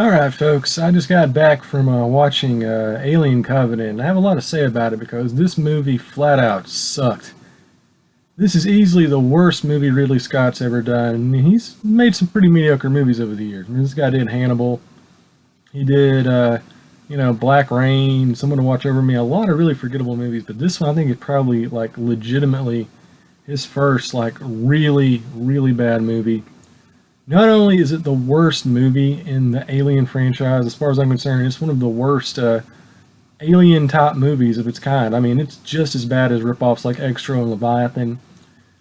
Alright, folks, I just got back from watching Alien Covenant, and I have a lot to say about it because this movie flat out sucked. This is easily the worst movie Ridley Scott's ever done. I mean, he's made some pretty mediocre movies over the years. I mean, this guy did Hannibal, he did, Black Rain, Someone to Watch Over Me, a lot of really forgettable movies, but this one I think is probably, like, legitimately his first, like, really, really bad movie. Not only is it the worst movie in the Alien franchise, as far as I'm concerned, it's one of the worst Alien type movies of its kind. I mean, it's just as bad as ripoffs like Extra and Leviathan.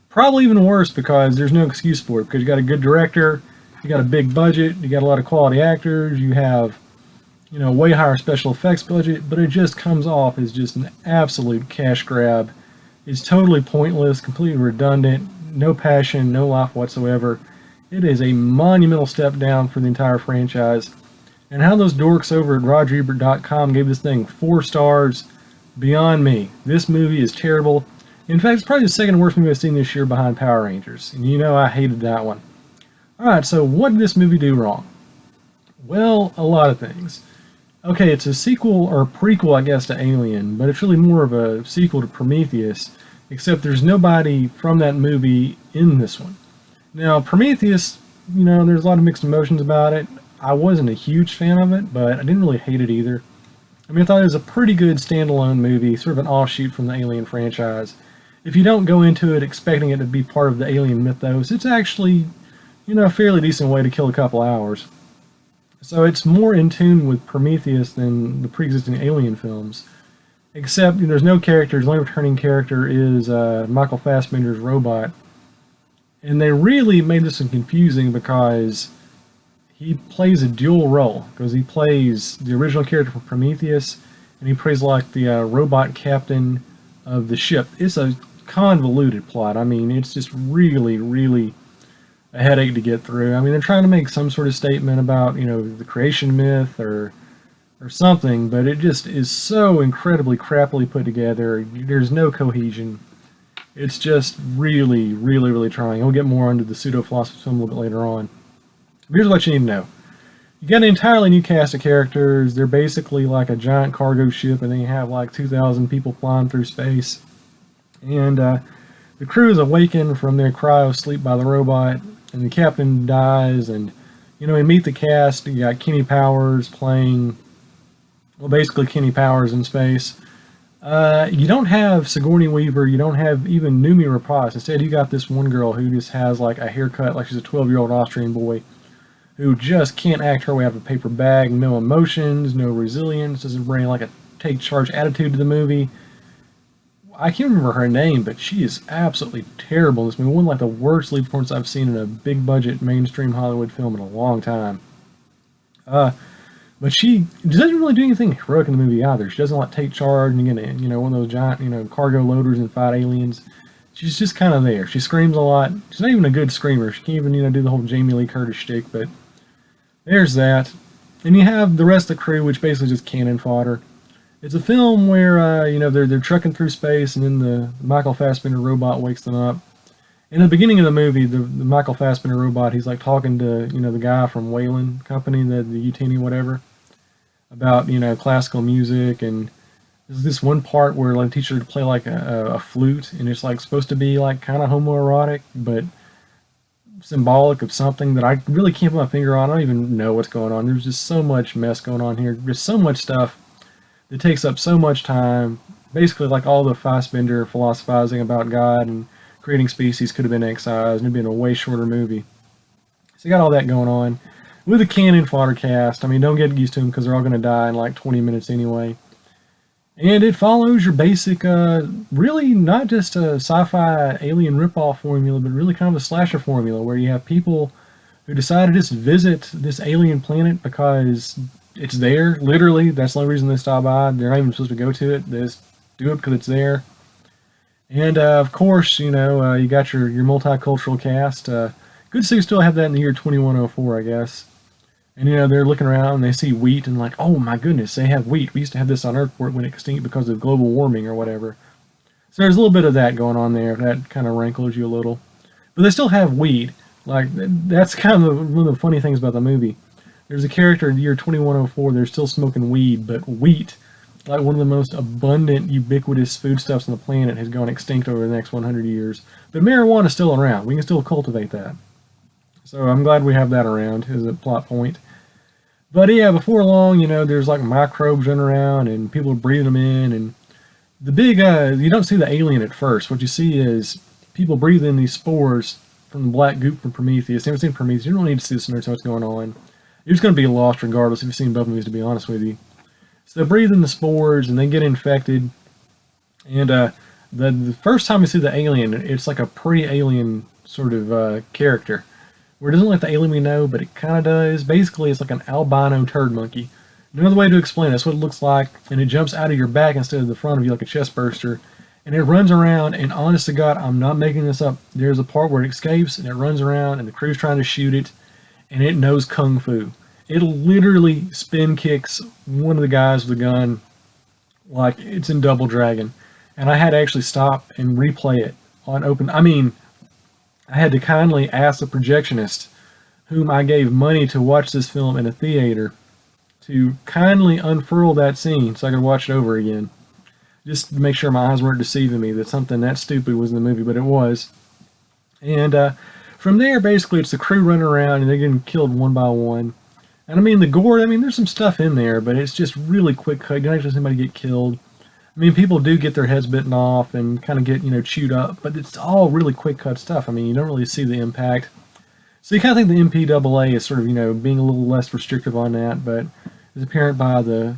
Probably even worse because there's no excuse for it, because you got a good director, you got a big budget, you got a lot of quality actors, you have, way higher special effects budget, but it just comes off as just an absolute cash grab. It's totally pointless, completely redundant, no passion, no life whatsoever. It is a monumental step down for the entire franchise. And how those dorks over at RogerEbert.com gave this thing 4 stars, beyond me. This movie is terrible. In fact, it's probably the second worst movie I've seen this year behind Power Rangers. And you know I hated that one. Alright, so what did this movie do wrong? Well, a lot of things. Okay, it's a sequel, or prequel, I guess, to Alien, but it's really more of a sequel to Prometheus, except there's nobody from that movie in this one. Now, Prometheus, there's a lot of mixed emotions about it. I wasn't a huge fan of it, but I didn't really hate it either. I mean, I thought it was a pretty good standalone movie, sort of an offshoot from the Alien franchise. If you don't go into it expecting it to be part of the Alien mythos, it's actually, a fairly decent way to kill a couple hours. So it's more in tune with Prometheus than the pre-existing Alien films. Except, there's no characters. The only returning character is Michael Fassbender's robot. And they really made this one confusing because he plays a dual role. Because he plays the original character from Prometheus, and he plays like the robot captain of the ship. It's a convoluted plot. I mean, it's just really, really a headache to get through. I mean, they're trying to make some sort of statement about, the creation myth or something, but it just is so incredibly crappily put together. There's no cohesion. It's just really, really, really trying. We'll get more into the pseudo-philosophy film a little bit later on. Here's what you need to know. You got an entirely new cast of characters. They're basically like a giant cargo ship, and then you have like 2,000 people flying through space. And the crew is awakened from their cryo sleep by the robot, and the captain dies, and, we meet the cast. You got Kenny Powers playing, well, basically Kenny Powers in space. You don't have Sigourney Weaver, you don't have even Noomi Rapace. Instead, you got this one girl who just has like a haircut like she's a 12-year-old Austrian boy who just can't act her way out of a paper bag, no emotions, no resilience, doesn't bring like a take charge attitude to the movie. I can't remember her name, but she is absolutely terrible in this movie. One of like the worst lead performances I've seen in a big budget mainstream Hollywood film in a long time. But she doesn't really do anything heroic in the movie either. She doesn't like take charge and get one of those giant, cargo loaders and fight aliens. She's just kind of there. She screams a lot. She's not even a good screamer. She can't even, do the whole Jamie Lee Curtis shtick, but there's that. And you have the rest of the crew, which basically just cannon fodder. It's a film where, they're trucking through space, and then the Michael Fassbender robot wakes them up. In the beginning of the movie, the Michael Fassbender robot, he's like talking to, the guy from Wayland Company, the Utini whatever, about, classical music, and there's this one part where like the teacher to play like a flute, and it's like supposed to be like kind of homoerotic, but symbolic of something that I really can't put my finger on. I don't even know what's going on. There's just so much mess going on here. There's so much stuff that takes up so much time. Basically, like all the Fassbender philosophizing about God and creating species could have been excised, and it'd been a way shorter movie. So you got all that going on. With a cannon fodder cast, I mean, don't get used to them because they're all going to die in like 20 minutes anyway. And it follows your basic, really not just a sci-fi alien ripoff formula, but really kind of a slasher formula where you have people who decide to just visit this alien planet because it's there, literally. That's the only reason they stop by. They're not even supposed to go to it. They just do it because it's there. And, of course, you got your multicultural cast. Good to see you still have that in the year 2104, I guess. And, they're looking around and they see wheat and like, oh my goodness, they have wheat. We used to have this on Earth before it went extinct because of global warming or whatever. So there's a little bit of that going on there. That kind of rankles you a little. But they still have wheat. Like, that's kind of one of the funny things about the movie. There's a character in the year 2104, they're still smoking weed, but wheat, like one of the most abundant, ubiquitous foodstuffs on the planet, has gone extinct over the next 100 years. But marijuana is still around. We can still cultivate that. So I'm glad we have that around as a plot point. But yeah, before long, there's like microbes running around and people are breathing them in. And the big, you don't see the alien at first. What you see is people breathing in these spores from the black goop from Prometheus. You haven't seen Prometheus, you don't need to see this to know what's going on. You're just going to be lost regardless if you've seen both movies, to be honest with you. So they breathe in the spores and they get infected. And the first time you see the alien, it's like a pre-alien sort of character. Where it doesn't look like the alien we know, but it kind of does. Basically, it's like an albino turd monkey. No other way to explain it. That's what it looks like. And it jumps out of your back instead of the front of you like a chest burster. And it runs around, and honest to God, I'm not making this up. There's a part where it escapes, and it runs around, and the crew's trying to shoot it, and it knows kung fu. It literally spin kicks one of the guys with a gun like it's in Double Dragon. And I had to actually stop and replay it on open. I had to kindly ask the projectionist, whom I gave money to watch this film in a theater, to kindly unfurl that scene so I could watch it over again. Just to make sure my eyes weren't deceiving me that something that stupid was in the movie, but it was. And from there, basically, it's the crew running around and they're getting killed one by one. And the gore, there's some stuff in there, but it's just really quick cut. You don't actually see anybody get killed. People do get their heads bitten off and kind of get, chewed up, but it's all really quick cut stuff. You don't really see the impact. So you kind of think the MPAA is sort of, being a little less restrictive on that, but it's apparent by the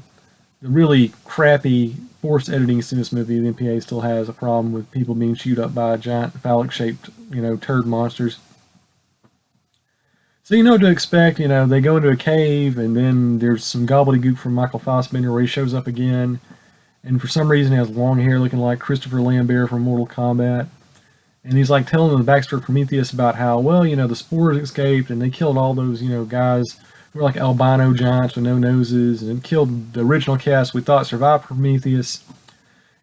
really crappy forced editing in this movie, the MPAA still has a problem with people being chewed up by giant phallic-shaped, turd monsters. So you know what to expect. They go into a cave, and then there's some gobbledygook from Michael Fassbender where he shows up again. And for some reason, he has long hair looking like Christopher Lambert from Mortal Kombat. And he's like telling them the backstory of Prometheus about how, the spores escaped and they killed all those, guys who were like albino giants with no noses and killed the original cast we thought survived Prometheus.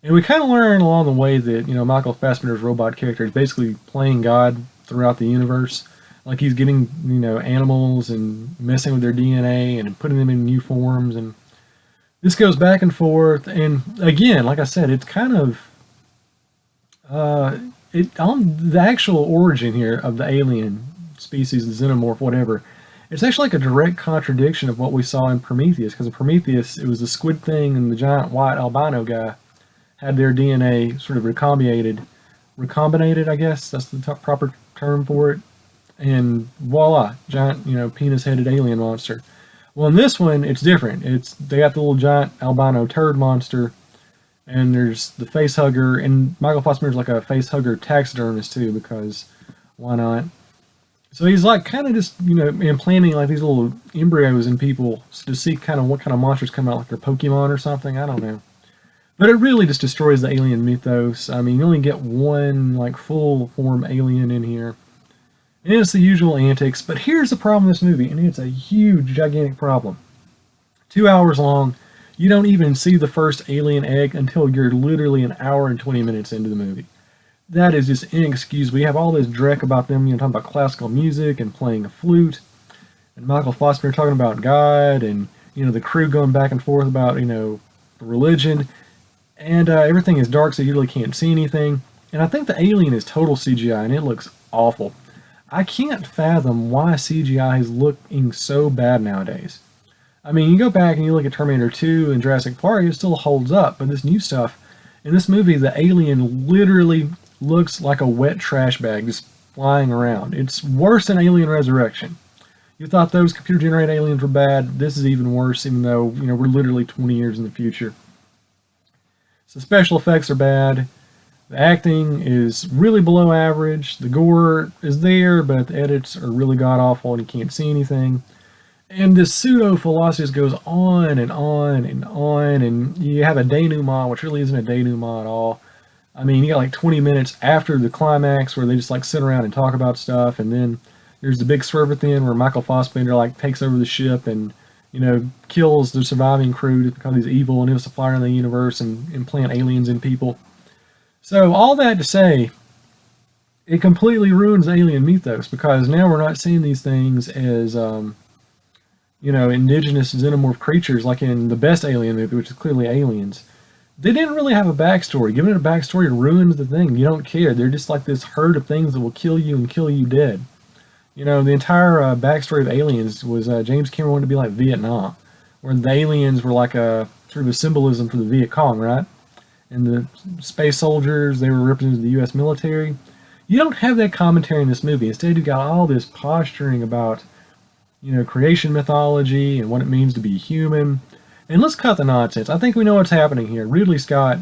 And we kind of learn along the way that, Michael Fassbender's robot character is basically playing God throughout the universe. Like he's getting, animals and messing with their DNA and putting them in new forms, and this goes back and forth, and again, like I said, it's kind of on the actual origin here of the alien species, the xenomorph, whatever. It's actually like a direct contradiction of what we saw in Prometheus, because in Prometheus, it was the squid thing and the giant white albino guy had their DNA sort of recombinated, I guess that's the proper term for it, and voila, giant, penis-headed alien monster. Well, in this one, it's different. They got the little giant albino turd monster, and there's the face hugger, and Michael Fassbender's like a face hugger taxidermist too, because why not? So he's like kind of just, implanting like these little embryos in people to see kind of what kind of monsters come out, like they're Pokemon or something, I don't know. But it really just destroys the alien mythos. You only get one like full form alien in here. And it's the usual antics, but here's the problem with this movie, and it's a huge, gigantic problem. 2 hours long, you don't even see the first alien egg until you're literally an hour and 20 minutes into the movie. That is just inexcusable. We have all this dreck about them, talking about classical music and playing a flute, and Michael Fassbender talking about God, and, the crew going back and forth about, religion, and everything is dark so you really can't see anything. And I think the alien is total CGI, and it looks awful. I can't fathom why CGI is looking so bad nowadays. You go back and you look at Terminator 2 and Jurassic Park, it still holds up, but this new stuff, in this movie, the alien literally looks like a wet trash bag just flying around. It's worse than Alien Resurrection. You thought those computer-generated aliens were bad, this is even worse, even though, we're literally 20 years in the future. So special effects are bad. The acting is really below average. The gore is there, but the edits are really god-awful and you can't see anything. And this pseudo-philosophy just goes on and on and on, and you have a denouement, which really isn't a denouement at all. You got like 20 minutes after the climax where they just like sit around and talk about stuff, and then there's the big swerve at the end where Michael Fassbender like takes over the ship and, kills the surviving crew just because he's evil and he wants to fly around the universe and implant aliens in people. So all that to say, it completely ruins the alien mythos, because now we're not seeing these things as indigenous xenomorph creatures like in the best Alien movie, which is clearly Aliens. They didn't really have a backstory. Giving it a backstory ruins the thing. You don't care. They're just like this herd of things that will kill you and kill you dead. The entire backstory of Aliens was James Cameron wanted to be like Vietnam, where the aliens were like a sort of a symbolism for the Viet Cong, right? And the space soldiers, they were representing the U.S. military. You don't have that commentary in this movie. Instead, you got all this posturing about, creation mythology and what it means to be human. And let's cut the nonsense. I think we know what's happening here. Ridley Scott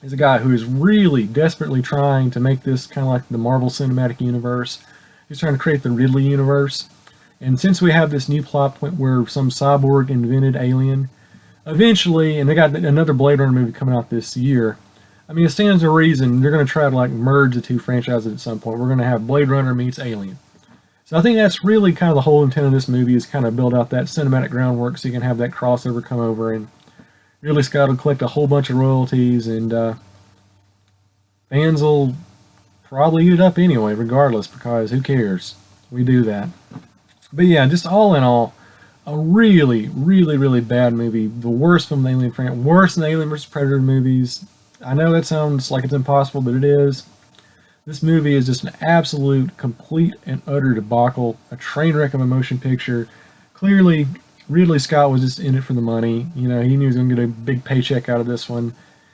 is a guy who is really desperately trying to make this kind of like the Marvel Cinematic Universe. He's trying to create the Ridley universe. And since we have this new plot point where some cyborg invented Alien, eventually, and they got another Blade Runner movie coming out this year, I mean, it stands to reason they're going to try to like merge the two franchises at some point. We're going to have Blade Runner meets Alien. So I think that's really kind of the whole intent of this movie, is kind of build out that cinematic groundwork so you can have that crossover come over, and Ridley Scott will collect a whole bunch of royalties, and fans will probably eat it up anyway, regardless, because who cares? We do that. But yeah, just all in all, a really, really, really bad movie. The worst from the Alien franchise, worse than the Alien vs. Predator movies. I know that sounds like it's impossible, but it is. This movie is just an absolute, complete, and utter debacle. A train wreck of a motion picture. Clearly, Ridley Scott was just in it for the money. He knew he was going to get a big paycheck out of this one.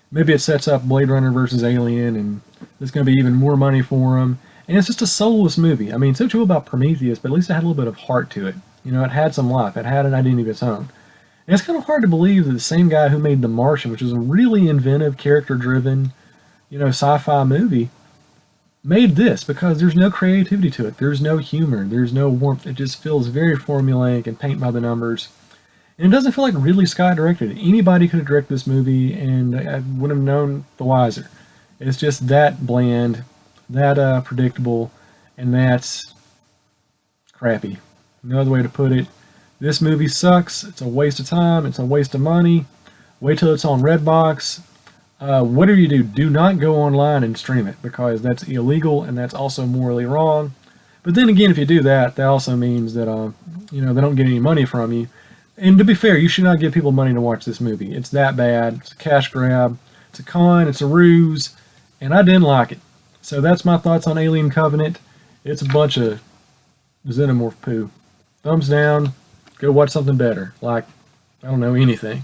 Maybe it sets up Blade Runner versus Alien, and there's going to be even more money for him. And it's just a soulless movie. I mean, so true about Prometheus, but at least it had a little bit of heart to it. It had some life. It had an identity of its own. And it's kind of hard to believe that the same guy who made The Martian, which is a really inventive, character-driven, sci-fi movie, made this, because there's no creativity to it. There's no humor. There's no warmth. It just feels very formulaic and paint by the numbers. And it doesn't feel like Ridley Scott directed it. Anybody could have directed this movie, and I would have known the wiser. It's just that bland, that predictable, and that's crappy. No other way to put it. This movie sucks. It's a waste of time. It's a waste of money. Wait till it's on Redbox. Whatever you do not go online and stream it, because that's illegal and that's also morally wrong. But then again, if you do that, that also means that they don't get any money from you. And to be fair, you should not give people money to watch this movie. It's that bad. It's a cash grab. It's a con. It's a ruse. And I didn't like it. So that's my thoughts on Alien Covenant. It's a bunch of xenomorph poo. Thumbs down. Go watch something better. Like, I don't know, anything.